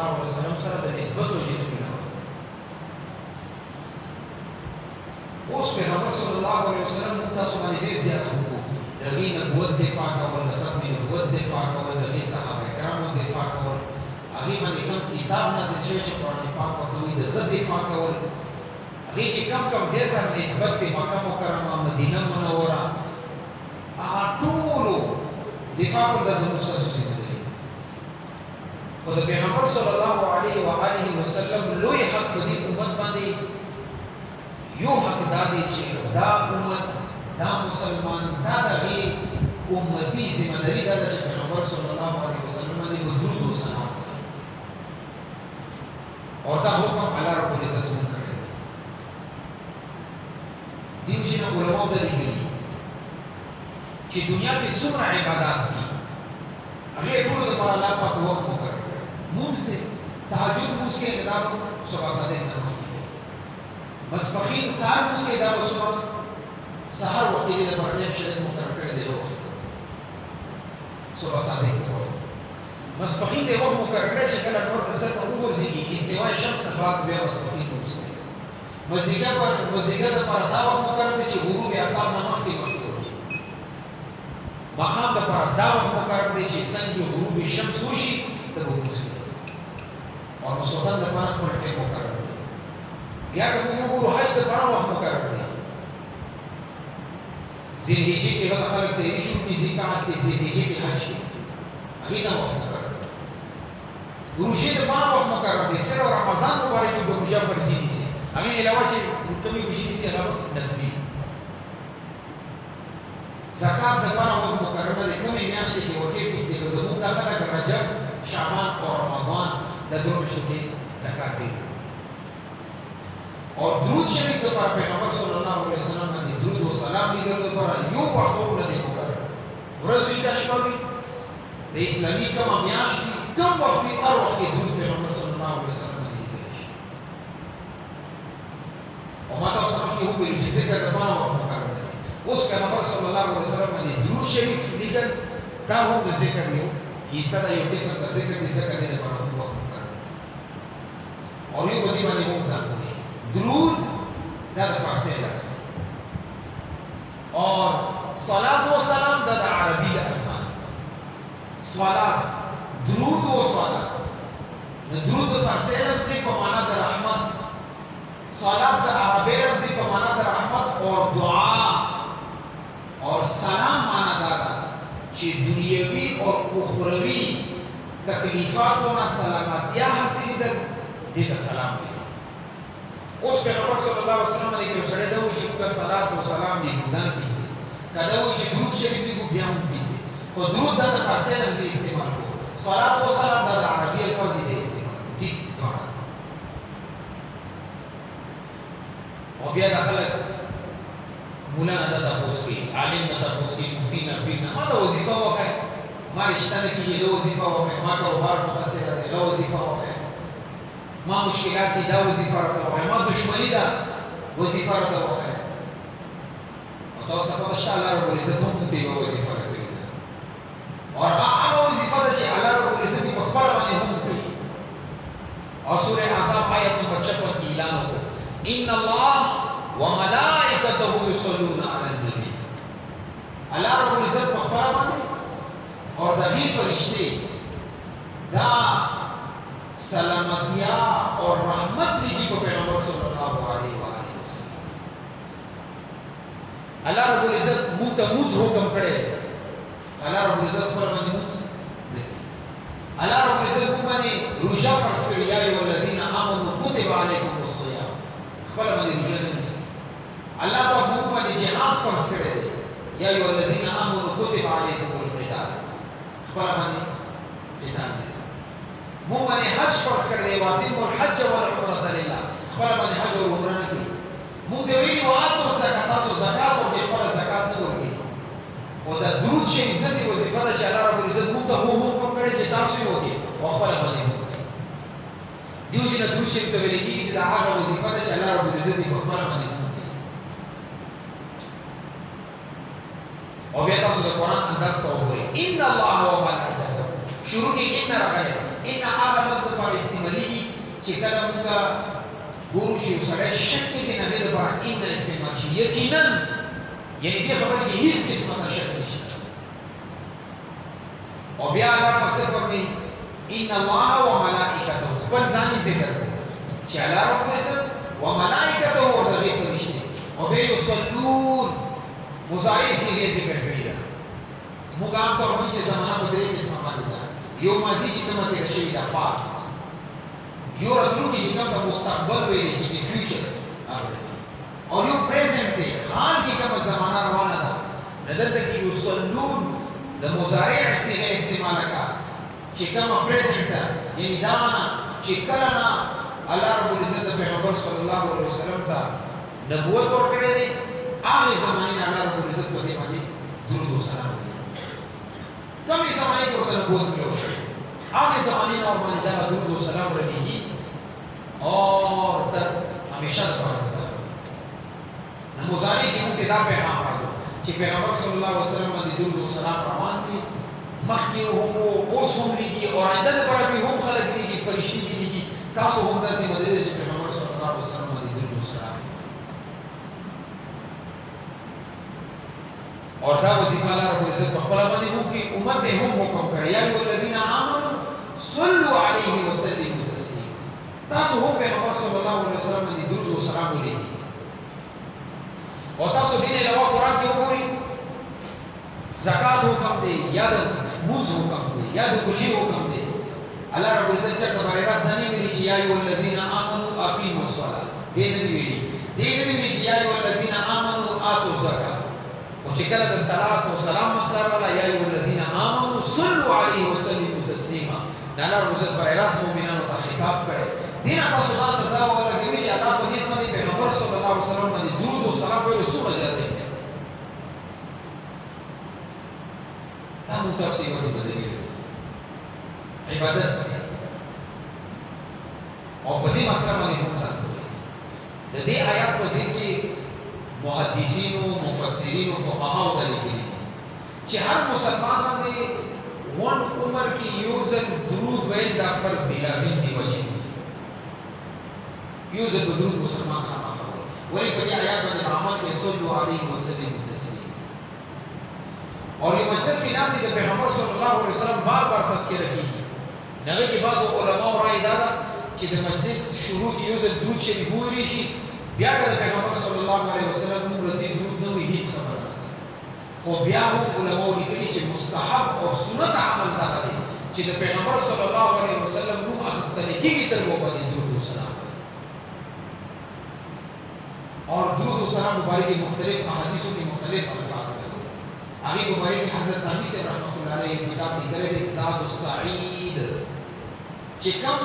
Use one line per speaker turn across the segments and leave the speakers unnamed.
علیه وسلم سره د نسبت او جنو بنا اوس پیغمبر صلی الله علیه وسلم تاسو باندې ډیر زیات حقوق دي دغه نبوت دفاع کول د ختم نبوت دفاع کول دغه صحابه کرامو دفاع کول هغه باندې کوم کتاب نازل شوی چې قرآن پاک ورته وي دغه دفاع کول هغه چې کم جیسا نسبت د مکه مکرمه مدینه منوره هغه ټول دفاع کول د زموږ ساسو خو د پیغمبر صلی الله علیه و آله وسلم لوی حق په دې امت باندې یو حق دا دی چې دا امت دا مسلمان دا دغه امتی ذمہ داری دا چې پیغمبر صلی الله علیه وسلم باندې درود و سلام او دا حکم الله رب العزت هم کړی دی چې علماء درېږي چې دنیا کې څومره عبادت دي هغه ټول د الله پاک وخت مقرر موسى تهجد موسى دا صبح صادق نه مسبخین سحر موسى دا صبح سحر وخت کې د پرټیم شریک مقرر کړی دی صبح صادق مسبخین د وخت مقرر کړی چې کله نور د سر په وګورځي استواء شمس بعد بیا مسبخین موسى مزیګر پر دا وخت مقرر دی چې غروب آفتاب نه مخکې مخام د پر دا وخت مقرر دی چې څنګه غروب شمس وشي ته وګورځي اور مسودان د پاره خپل ټیم مقرر دی یا که موږ وګورو حج د پاره وخت مقرر دی ذیلحجې کې هغه خلک ته یې شو په ذکر کې ذیلحجې کې حج دی هغه دا وخت مقرر دی روزه د پاره وخت مقرر دی سره رمضان مبارک د روزه فرضي دي هغه نه علاوه چې کومې روزه دي هغه نفلي زکات د پاره وخت مقرر دی کومې میاشتې کې ورته ټیک دي زموږ داخله رجب شعبان او رمضان د دوه میاشتو کې زکات دی اور درود شریف د پر پیغمبر صلی الله علیه وسلم باندې درود او سلام دی د پر یو وقور نه دی مقرر ورځ وی کښموي د اسلامي کوم میاشت کوم وخت او وخت درود پیغمبر صلی الله علیه وسلم باندې دی او ما تاسو ته یو ویل چې څنګه د پر وخت مقرر دی اوس پیغمبر صلی الله علیه وسلم باندې درود شریف لیکل دا هم د ذکر یو حصہ دا یو قسم د ذکر دی ذکر دی د پر اور یو بدی باندې مو ځان کوي درود دا د فارسی لفظ اور صلات و سلام دا د عربي الفاظ صلات درود و صلات د درود د فارسی لفظ په معنا د رحمت صلات د عربي لفظ په معنا د رحمت اور دعا اور سلام معنا دا چې دنیوي او اخروی تکلیفاتو نه سلامتی حاصل ده دې سلام دی اوس پیغمبر صلی الله علیه وسلم باندې کې سره دا و چې په صلات او سلام دی ګدان دي کله و چې درود شریف دی بیا هم دي خو درود د فارسی لفظ استعمال کو صلات او سلام د عربي الفاظ دی استعمال دي او بیا داخله مولانا دا تاسو کې عالم دا تاسو کې مفتی نه پینا ما دا وظیفه وکړه ما رښتیا نه کې دا وظیفه وکړه ما کاروبار متاثر ده دا وظیفه وکړه ما مشکلات دي دا وظیفه راته وای ما دښمنی دا وظیفه راته وای او تاسو په تاسو الله رب العزت هم ته یو وظیفه راکړي او هغه وظیفه چې الله رب العزت په خپل باندې هم کوي او سوره احزاب آیت نمبر 56 کې اعلان وکړ ان الله وملائکته یصلون علی النبی الله رب العزت په خپل باندې اور د هی فرشتي دا سلامتیا اور رحمت لگی کو پیغمبر صلی اللہ علیہ وآلہ وسلم اللہ رب العزت موتا موز حکم کرے اللہ رب العزت پر منی موز اللہ رب العزت کو منی روجہ فرس کری یا ایو الذین آمنوا کتب علیکم الصیام خبر منی روجہ نمیس اللہ پاک موک منی جہاد فرس کرے یا ایو الذین آمنوا کتب علیکم القتال خبر منی قتال دے مو باندې حج فرض کړی دی واتم الحج والعمره لله خبر باندې حج او عمره نه کوي مو دی ویلي واتو زکات تاسو زکات او خپل زکات نه ورکړي خو دا درود شریف داسې وظیفه ده چې الله رب العزت موږ ته حکم کړی چې تاسو یې وکړئ او خپل باندې دیو چې درود شریف ته ویل کېږي چې دا هغه وظیفه ده چې الله رب العزت په خپل باندې وکړي او بیا تاسو د قرآن انداز ته وګورئ ان الله وملائکته شروع کې ان راغلی ان هغه لفظ پر استعمالي چې کله موږ ګورو چې سړی شک کې د نغې لپاره ان استعمال شي یقینا یعنی دې خبرې کې هیڅ قسمه شک نشته او بیا الله مقصد کوي ان الله وملائکته خپل ځاني ذکر کوي چې الله رب العزت وملائکته او دغه فرشتي او به یصلون مضارع صيغه ذکر کړی ده موږ هم ته وایو چې زمانہ په دې قسمه باندې ده یو ماضي چې کومه تیر شوی ده past یو راتلونکی چې کومه مستقبل ویل چې the future O you present دی حال کې کومه زمانہ روانه ده ندلته کې یصلون د مضارع صيغه استعمال کا چې کومه پریزنت ده یعنی دا معنا چې کله نه الله رب العزت پیغمبر صلی الله علیه وسلم ته نبوت ورکړی دی هغه زمانه نه الله رب العزت په دې باندې درود و سلام کومې زمانه کې ورته نبوت کړو هغه زمانه نه ورته دا درود و سلام ورکړي اور تر همیشه د پاره نو مضارع کې موږ دا پیغام راغلو چې پیغمبر صلی الله علیه وسلم باندې درود و سلام روان دي مخکې هم اوس هم لګي او آینده لپاره به هم خلک لګي فرشتي به لګي تاسو هم داسې مدرسې چې پیغمبر صلی الله علیه وسلم باندې درود و سلام اور دا وظیفه الله رب العزت په خپل باندې هم کې امت هم حکم کړی یا ایو الذین آمنوا صلوا علیه وسلموا تسلیما تاسو هم پیغمبر صلی الله علیه وسلم باندې درود و سلام ولګي او تاسو دین علاوه قران کې وګورئ زکات حکم دی یا د موز حکم دی یا د خوشي حکم دی الله رب العزت څخه باندې راځنی ویلي چې یا ایو الذین آمنوا اقیموا الصلاة دې نه ویلي چې یا ایو الذین آمنوا آتوا الزکات او چې کله د صلات او سلام مسله ولا یا ایو الذین آمنوا صلوا علیه وسلموا تسلیما الله رب العزت پر راس مؤمنانو ته خطاب کړي دین تاسو دا تصور لګوي چې الله په دې باندې پیغمبر صلی الله علیه وسلم باندې درود او سلام ویلو څو مزه دی دا موږ تاسو یې وسه بدلې عبادت او په دې مسله باندې هم ځان د دې آیات په ځین کې محدثین او مفسرین او فقها او لیکلي چې هر مسلمان باندې ون عمر کې یو ځل درود ویل دا فرض دی لازم دی واجب دی یو ځل درود مسلمان خامخا وایي په دې آیات باندې عمل کې صلی علیه وسلم تسلیم اور یہ مجلس کی ناسی د پیغمبر صلی الله علیه وسلم بار بار تذکرہ کیږي نغه کې بعض علماء رائے دا چې د مجلس شروع کې یو ځل درود شریف ویل شي بیا د پیغمبر صلی الله علیه وسلم نو رسید درود نو هیڅ خبره خو بیا هم علماء لیکلي چې مستحب او سنت عمل دا دی چې د پیغمبر صلی الله علیه وسلم نو اخستل کېږي تر وو باندې درود و سلام اور درود و سلام مبارک مختلف احادیثوں کے مختلف الفاظ ہیں آگے مبارک حضرت نبی سے رحمۃ اللہ علیہ کتاب نکلے تھے زاد السعید چې کوم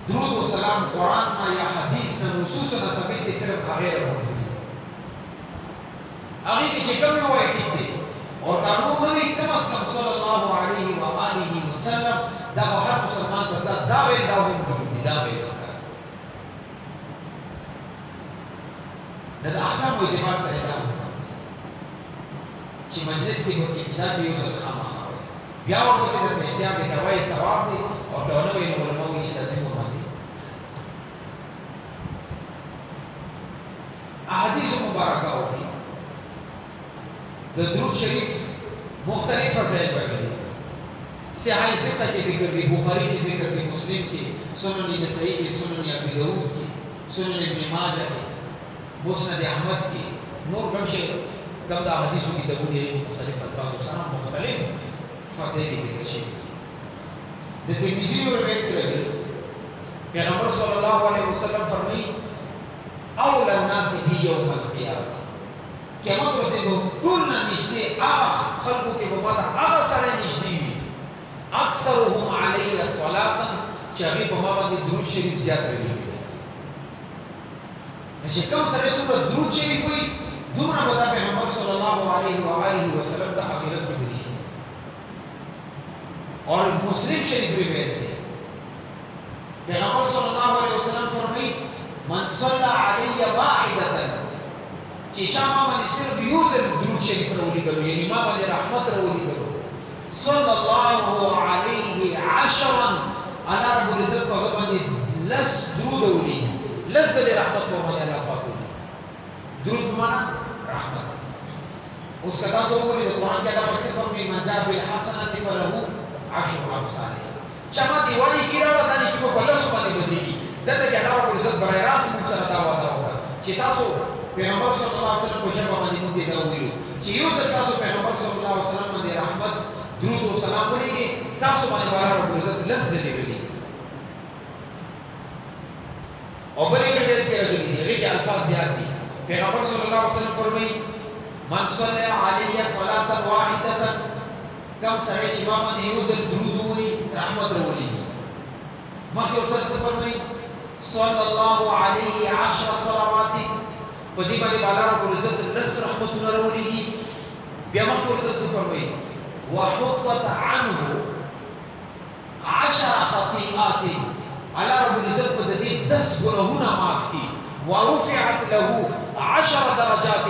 درود و سلام قرآن نا یا حدیث نا نصوص نا ثابت دي صرف هغه راوړي هغه کې چې کوم یو وایي دي او قانون نوې کم از کم صلی الله علیه و آله وسلم دا هر مسلمان ته دا ویل دا هم دا ویل دا احکام او اعتبار سره دا چې مجلس کې په ابتدا کې یو ځل خامخا بیا ورپسې د احتیاط د کوي ثواب دی او دا نو ویل علماء چې لازم باندې احادیث مبارکه او د درود شریف مختلف فضائل ورغلي صحیح سته کې ذکر دی بخاری کې ذکر دی مسلم کې سنن نسائی کې سنن ابي داود کې سنن ابن ماجه کې مسند احمد کې نور بنشه کوم د احادیثو کتابونه دي مختلف الفاظ سره مختلف فضائل ذکر شي د ترمذی روایت کړي پیغمبر صلی الله علیه وسلم فرمایي اول الناس بي يوم القيامه قیامت ورځ به ټول نشته هغه خلکو کې به ماته هغه سره نشته وي اکثرهم علی صلاه چې هغه په ما باندې درود شریف زیات لري چې کوم سره سره درود شریف وي دومره به پیغمبر صلی الله علیه و آله وسلم د اخرت کې بنشي اور مسلم شریف روایت ده پیغمبر صلی الله علیه وسلم فرمایي من صلى علی واحده چې چا ما باندې صرف یو ځل درود شریف راوړي غلو یعنی ما باندې رحمت راوړي غلو صلی الله علیه عشرا الله رب العزت په هغه باندې لس درود ولیږي لس ځلې رحمت په باندې الله پاک ولیږي درود معنا رحمت اوس کدا سو وګورئ د قرآن کې الله څه فرمایي من جاء بالحسنة فله عشر امثالها چما دی ولی کیرا را دانی کی په لس باندې بدلیږي دغه کې الله رب العزت برای راس موږ سره دا وعده وکړه چې تاسو پیغمبر صلی الله علیه وسلم په ژبه باندې موږ دا ویلو چې یو ځل تاسو پیغمبر صلی الله علیه وسلم باندې رحمت درود او سلام ولېږي تاسو باندې الله رب العزت لس ځلې ولېږي او بلې روایت کې راغلي دي هغه کې الفاظ زیات دي پیغمبر صلی الله علیه وسلم فرمایي من صلى علي صلاة واحدة کم سره چې ما باندې یو ځل درود وایي رحمت راولېږي مخکې ورسره څه فرمایي صلی الله علیه عشر صلوات په دې باندې الله رب العزت لس رحمتونه راولېږي بیا مخکې ورسره څه فرمایي وحطت عنه عشر خطيئات الله رب العزت په دې 10 ګناهونه معاف کړي ورفعت له 10 درجات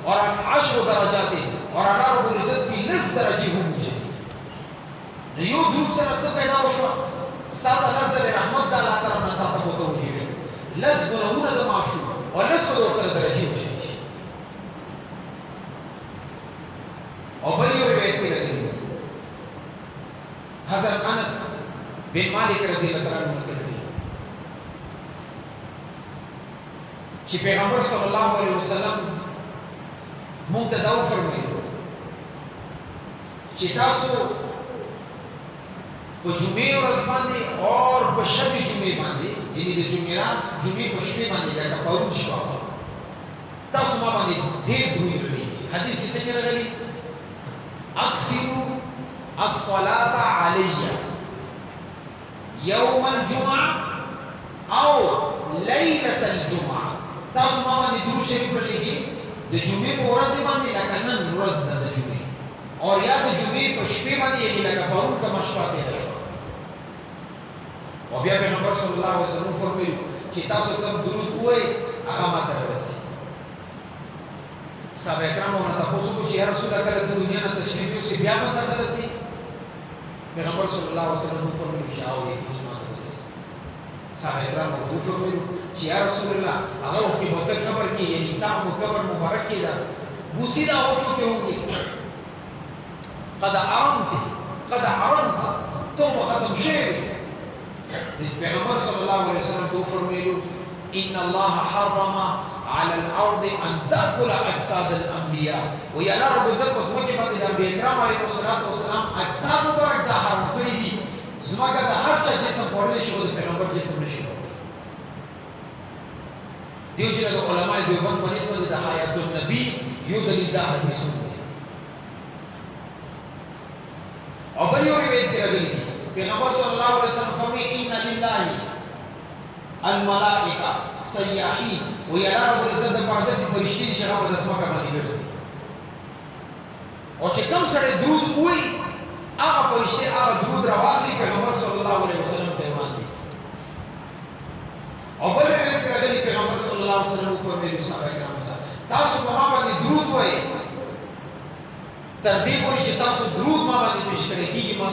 اور 10 درجات اور الله رب العزت په لس درجه هم وجدي نو یو درود سره څه پیدا وشو ستاسو نظر رحمت د الله تعالی نه تاسو ته وجي شو لس ګناهونه د معاف شو او لس په سره درجه وجدي او بل یو روایت کې راغلی حضرت انس بن مالک رضی الله عنه کړي چې پیغمبر صلی الله علیه وسلم مونږ ته دا فرمایي چې تاسو په جمعې ورځ باندې او په شب جمعې باندې یعنی د جمعې په شپه باندې دا پرون شو تاسو ما باندې ډېر درود لري حدیث کې څنګه راغلی اکثروا الصلاه علی یوم الجمعه او ليله الجمعه تاسو ما باندې درود شریف لري د جمعې په ورځ باندې لکه نن ورځ ده د جمعې او یا د جمعې په شپه باندې یعنی لکه پرون کوم شپه تیر شو او بیا پیغمبر صلی الله علیه وسلم فرمایي چې تاسو کوم درود وایي هغه ماته رسي صحابه کرام ورته تاسو کو چې یا رسول الله کله د دنیا نه تشریف یوسي بیا ماته رسي پیغمبر صلی الله علیه وسلم فرمایي چې او یې ماته رسي صحابه کرام ورته فرمایي چې یا رسول الله هغه وخت په قبر کې یعنی تا مو قبر مبارک کې دا بوسیدا او چوکه هونګي قد عرمت تو ختم شوی پیغمبر صلی الله علیه وسلم تو فرمایلو ان الله حرم على الارض ان تاكل اجساد الانبياء ويا رب عزت کو سمکه باندې د انبیاء کرام علیهم الصلاه والسلام اجساد مبارک دا حرام کړی دي زمکه د هر چا جسم پورل شي د پیغمبر جسم نشي دیو چې د علماء دیوبند په نسبت د حیات النبی یو دلیل دا حدیثونه او بل یو روایت کې راغلی پیغمبر صلی الله علیه وسلم فرمایي ان لله الملائکه سیاحین و یا رب العزت د پردسي فرشتي چې هغه د اسماء باندې ګرځي او چې کوم سره درود وایي هغه فرشتي هغه درود راوړي پیغمبر صلی الله علیه وسلم ته وړاندې او بل روایت کې راغلی پیغمبر صلی الله علیه وسلم فرمایي صحابه کرام تاسو په ما باندې درود وایي تر دې پورې چې تاسو درود ما باندې پیش کړئ کیږي ما